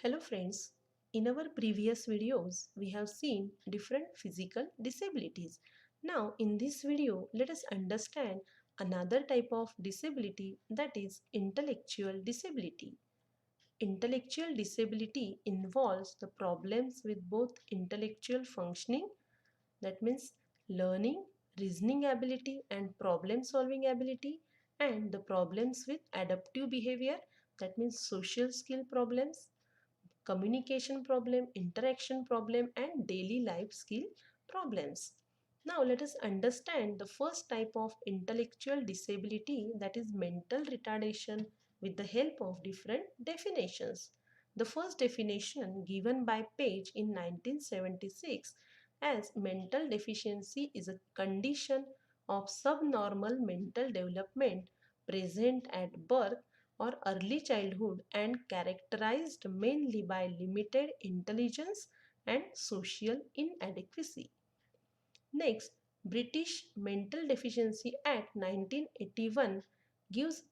Hello friends, in our previous videos we have seen different physical disabilities. Now in this video let us understand another type of disability, that is intellectual disability. Intellectual disability involves the problems with both intellectual functioning, that means learning, reasoning ability and problem solving ability, and the problems with adaptive behavior, that means social skill problems, communication problem, interaction problem, and daily life skill problems. Now let us understand the first type of intellectual disability, that is mental retardation, with the help of different definitions. The first definition given by Page in 1976 as mental deficiency is a condition of subnormal mental development present at birth or early childhood and characterized mainly by limited intelligence and social inadequacy. Next, British Mental Deficiency Act 1981 gives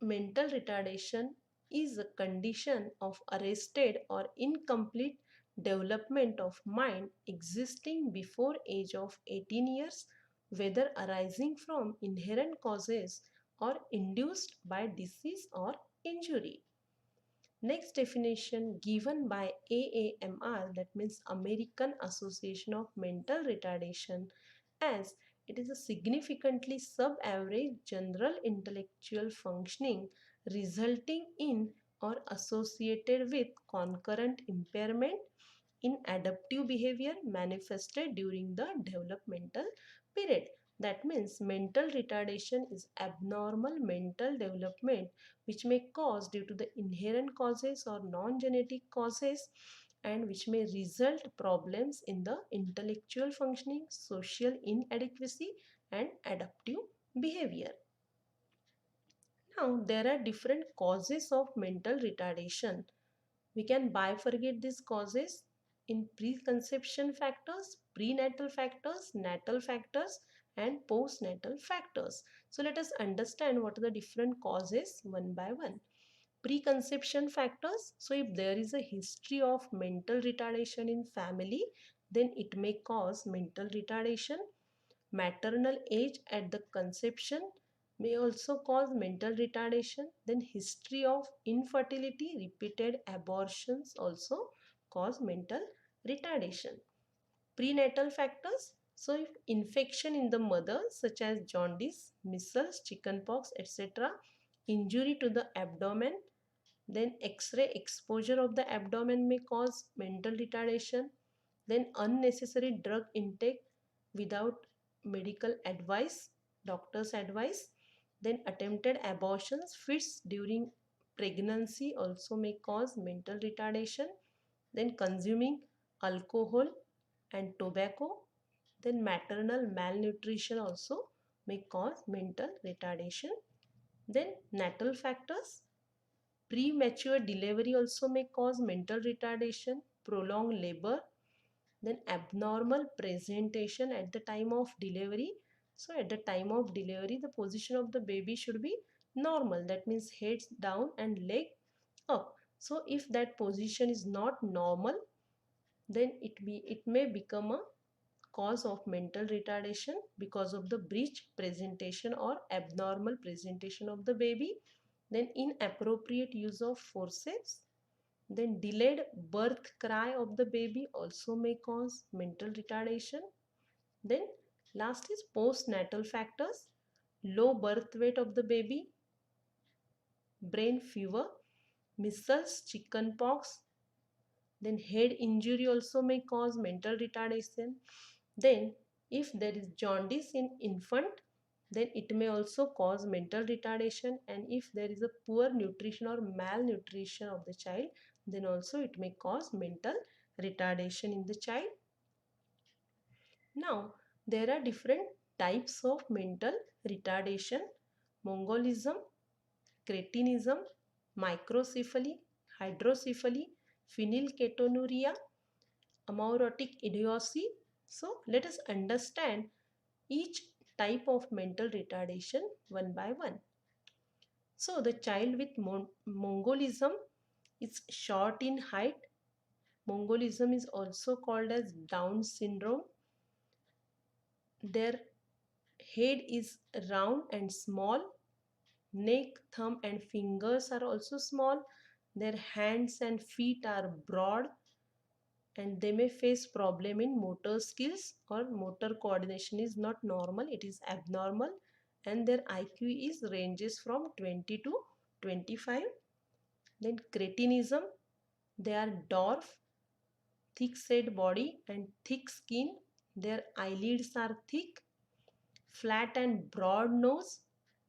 mental retardation is a condition of arrested or incomplete development of mind existing before age of 18 years, whether arising from inherent causes or induced by disease or injury. Next definition given by AAMR, that means American Association of Mental Retardation, as it is a significantly sub-average general intellectual functioning resulting in or associated with concurrent impairment in adaptive behavior manifested during the developmental period. That means mental retardation is abnormal mental development which may cause due to the inherent causes or non-genetic causes, and which may result problems in the intellectual functioning, social inadequacy, and adaptive behavior. Now there are different causes of mental retardation. We can bifurcate these causes in preconception factors, prenatal factors, natal factors, and postnatal factors. So let us understand what are the different causes one by one. Preconception factors. So if there is a history of mental retardation in family, then it may cause mental retardation. Maternal age at the conception may also cause mental retardation. Then history of infertility, repeated abortions also cause mental retardation. Prenatal factors. So if infection in the mother such as jaundice, measles, chickenpox, etc., injury to the abdomen, then X-ray exposure of the abdomen may cause mental retardation. Then unnecessary drug intake without medical advice, doctor's advice. Then attempted abortions, fits during pregnancy also may cause mental retardation. Then consuming alcohol and tobacco. Then maternal malnutrition also may cause mental retardation. Then natal factors. Premature delivery also may cause mental retardation, prolonged labor, then abnormal presentation at the time of delivery. So at the time of delivery, the position of the baby should be normal. That means head down and leg up. So if that position is not normal, then it may become a cause of mental retardation because of the breech presentation or abnormal presentation of the baby. Then inappropriate use of forceps. Then delayed birth cry of the baby also may cause mental retardation. Then last is postnatal factors. Low birth weight of the baby, brain fever, measles, chickenpox, then head injury also may cause mental retardation. Then if there is jaundice in infant, then it may also cause mental retardation, and if there is a poor nutrition or malnutrition of the child, then also it may cause mental retardation in the child. Now there are different types of mental retardation: Mongolism, cretinism, microcephaly, hydrocephaly, phenylketonuria, amaurotic idiocy. So let us understand each type of mental retardation one by one. So the child with Mongolism It's short in height. Mongolism is also called as Down syndrome. Their head is round and small. Neck, thumb and fingers are also small. Their hands and feet are broad, and they may face problem in motor skills, or motor coordination is not normal, it is abnormal, and their IQ is ranges from 20 to 25. Then cretinism, they are dwarf, thick set body and thick skin. Their eyelids are thick, flat and broad nose.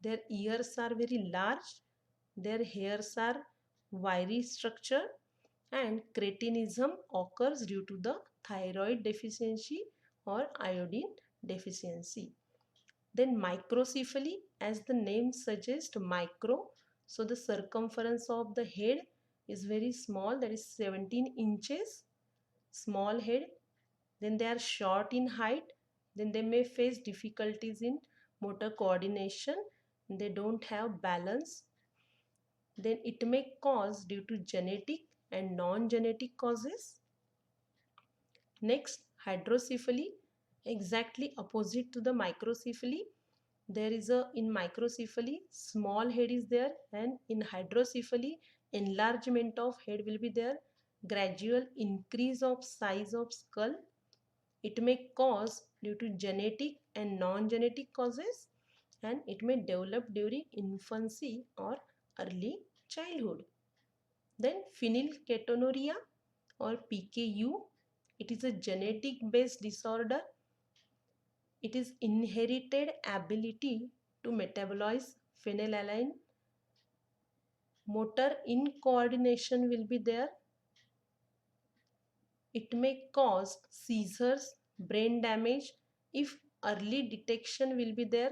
Their ears are very large. Their hairs are wiry structure, and cretinism occurs due to the thyroid deficiency or iodine deficiency. Then microcephaly, as the name suggests, micro, so the circumference of the head is very small, that is 17 inches, small head. Then they are short in height. Then they may face difficulties in motor coordination. They don't have balance. Then it may cause due to genetic and non-genetic causes. Next, hydrocephaly, exactly opposite to the microcephaly. There is a, in microcephaly, small head is there, and in hydrocephaly, enlargement of head will be there, gradual increase of size of skull. It may cause due to genetic and non-genetic causes, and it may develop during infancy or early childhood. Then phenylketonuria or PKU, it is a genetic based disorder. It is inherited ability to metabolize phenylalanine. Motor incoordination will be there. It may cause seizures, brain damage. If early detection will be there,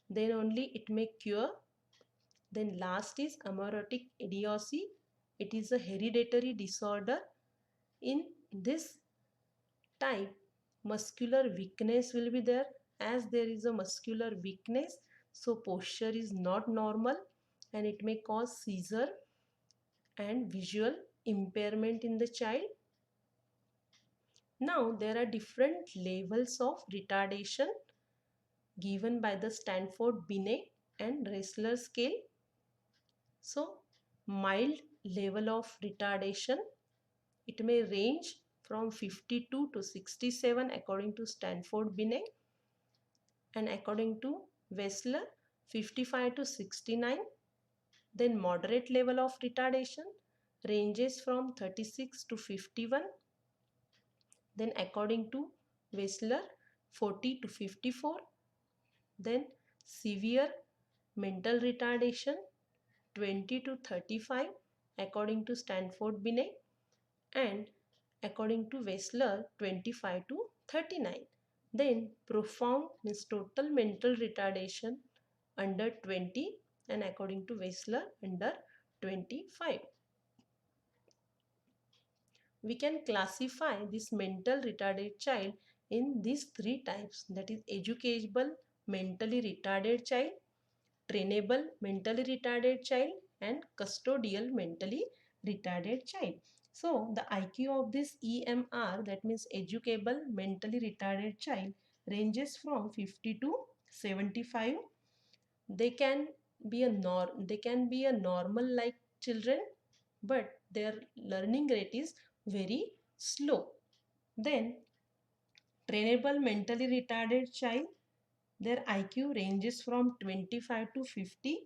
then only it may cure. Then last is amaurotic idiocy. It is a hereditary disorder. In this type, muscular weakness will be there. As there is a muscular weakness, so posture is not normal, and it may cause seizure and visual impairment in the child. Now there are different levels of retardation given by the Stanford Binet and Ressler scale. So mild level of retardation, it may range from 52 to 67 according to Stanford Binet, and according to Wessler 55 to 69. Then moderate level of retardation ranges from 36 to 51. Then according to Wessler 40 to 54. Then severe mental retardation 20 to 35 according to Stanford Binet, and according to Wessler 25 to 39. Then profound means total mental retardation under 20, and according to Wessler under 25. We can classify this mental retarded child in these three types, that is educable mentally retarded child, trainable mentally retarded child, and custodial mentally retarded child. So the IQ of this EMR, that means educable mentally retarded child, ranges from 50 to 75. They can be a normal like children, but their learning rate is very slow. Then trainable mentally retarded child, their IQ ranges from 25 to 50.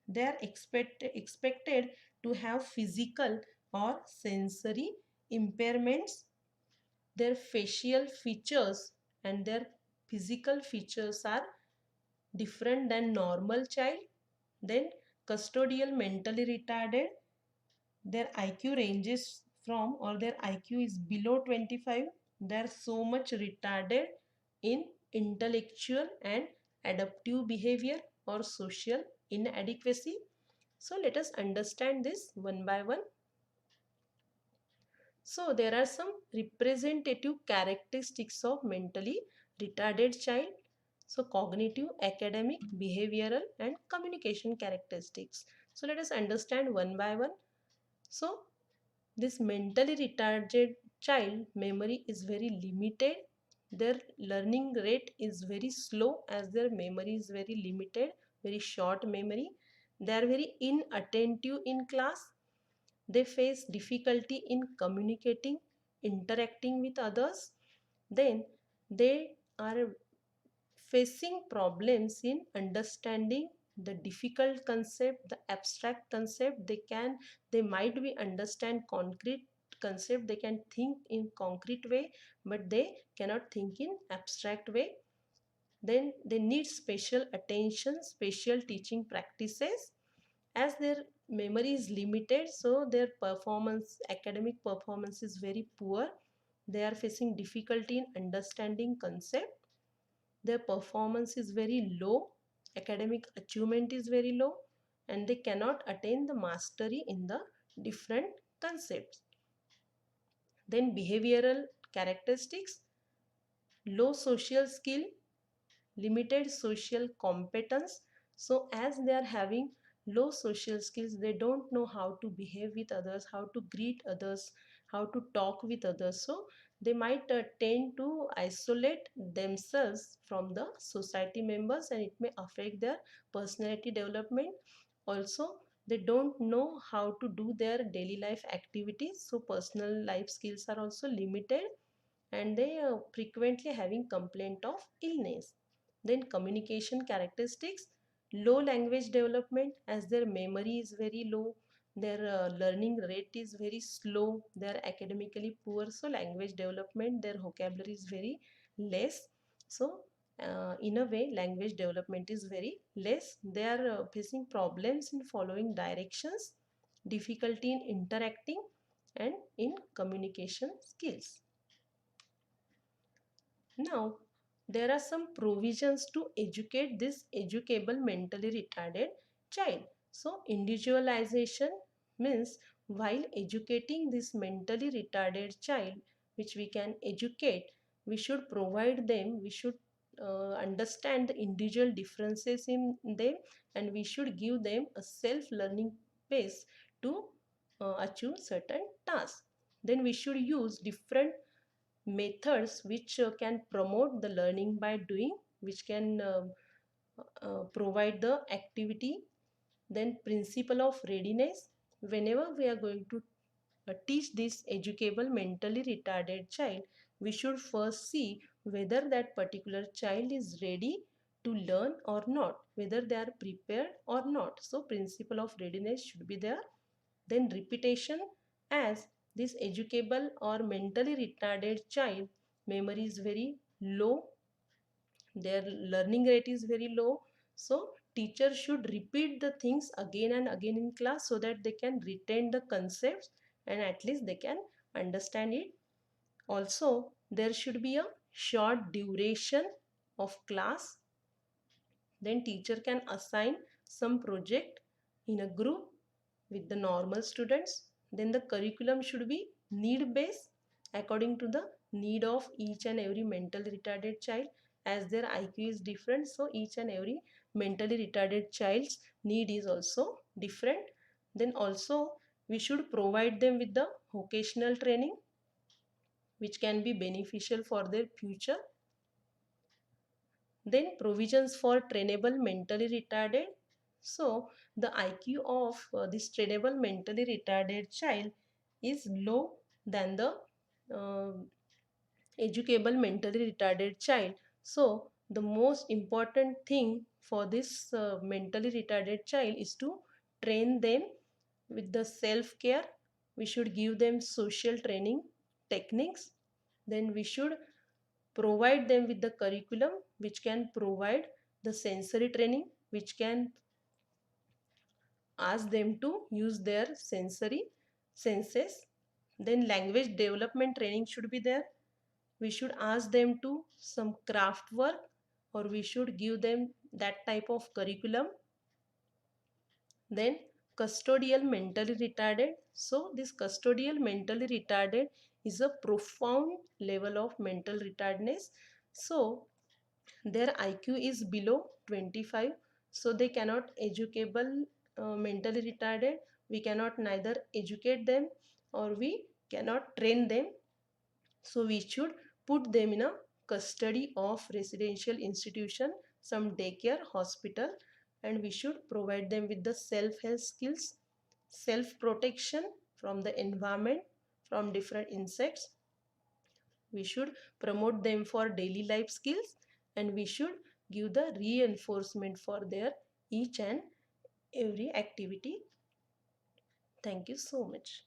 They are expected to have physical or sensory impairments. Their facial features and their physical features are different than normal child. Then custodial mentally retarded, their IQ ranges from, or their IQ is below 25. They are so much retarded in intellectual and adaptive behavior or social inadequacy. So let us understand this one by one. So there are some representative characteristics of mentally retarded child. So cognitive, academic, behavioral and communication characteristics. So let us understand one by one. So This mentally retarded child memory is very limited. Their learning rate is very slow as their memory is very limited, very short memory. They are very inattentive in class. They face difficulty in communicating, interacting with others. Then they are facing problems in understanding the difficult concept, the abstract concept. They might be understand concrete concept, they can think in concrete way, but they cannot think in abstract way. Then they need special attention, special teaching practices. As their memory is limited, so their performance, academic performance is very poor. They are facing difficulty in understanding concept. Their performance is very low, academic achievement is very low, and they cannot attain the mastery in the different concepts. Then behavioral characteristics: low social skill, limited social competence. So as they are having low social skills, they don't know how to behave with others, how to greet others, how to talk with others. So they might tend to isolate themselves from the society members, and it may affect their personality development. Also, they don't know how to do their daily life activities, so personal life skills are also limited, and they are frequently having complaint of illness. Then communication characteristics: low language development, as their memory is very low, their learning rate is very slow, they are academically poor, so language development, their vocabulary is very less. So in a way, language development is very less. They are facing problems in following directions, difficulty in interacting, and in communication skills. Now, there are some provisions to educate this educable mentally retarded child. So, individualization means while educating this mentally retarded child, which we can educate, we should provide them, we should understand the individual differences in them, and we should give them a self-learning pace to achieve certain tasks. Then we should use different methods which can promote the learning by doing, which can provide the activity. Then principle of readiness: whenever we are going to teach this educable mentally retarded child, we should first see whether that particular child is ready to learn or not, whether they are prepared or not. So principle of readiness should be there. Then repetition: as this educable or mentally retarded child memory is very low, their learning rate is very low, so teacher should repeat the things again and again in class so that they can retain the concepts and at least they can understand it. Also, there should be a short duration of class. Then teacher can assign some project in a group with the normal students. Then the curriculum should be need based according to the need of each and every mentally retarded child, as their IQ is different, so each and every mentally retarded child's need is also different. Then also we should provide them with the vocational training which can be beneficial for their future. Then provisions for trainable mentally retarded. So the IQ of this trainable mentally retarded child is low than the uh, educable mentally retarded child. So the most important thing for this mentally retarded child is to train them with the self care. We should give them social training techniques. Then we should provide them with the curriculum which can provide the sensory training, which can ask them to use their sensory senses. Then language development training should be there. We should ask them to some craft work, or we should give them that type of curriculum. Then custodial mentally retarded. So this custodial mentally retarded is a profound level of mental retardedness. So their IQ is below 25, so they cannot educable mentally retarded. We cannot neither educate them or we cannot train them, so we should put them in a custody of residential institution, some daycare, hospital, and we should provide them with the self-help skills, self-protection from the environment, from different insects. We should promote them for daily life skills, and we should give the reinforcement for their each and every activity. Thank you so much.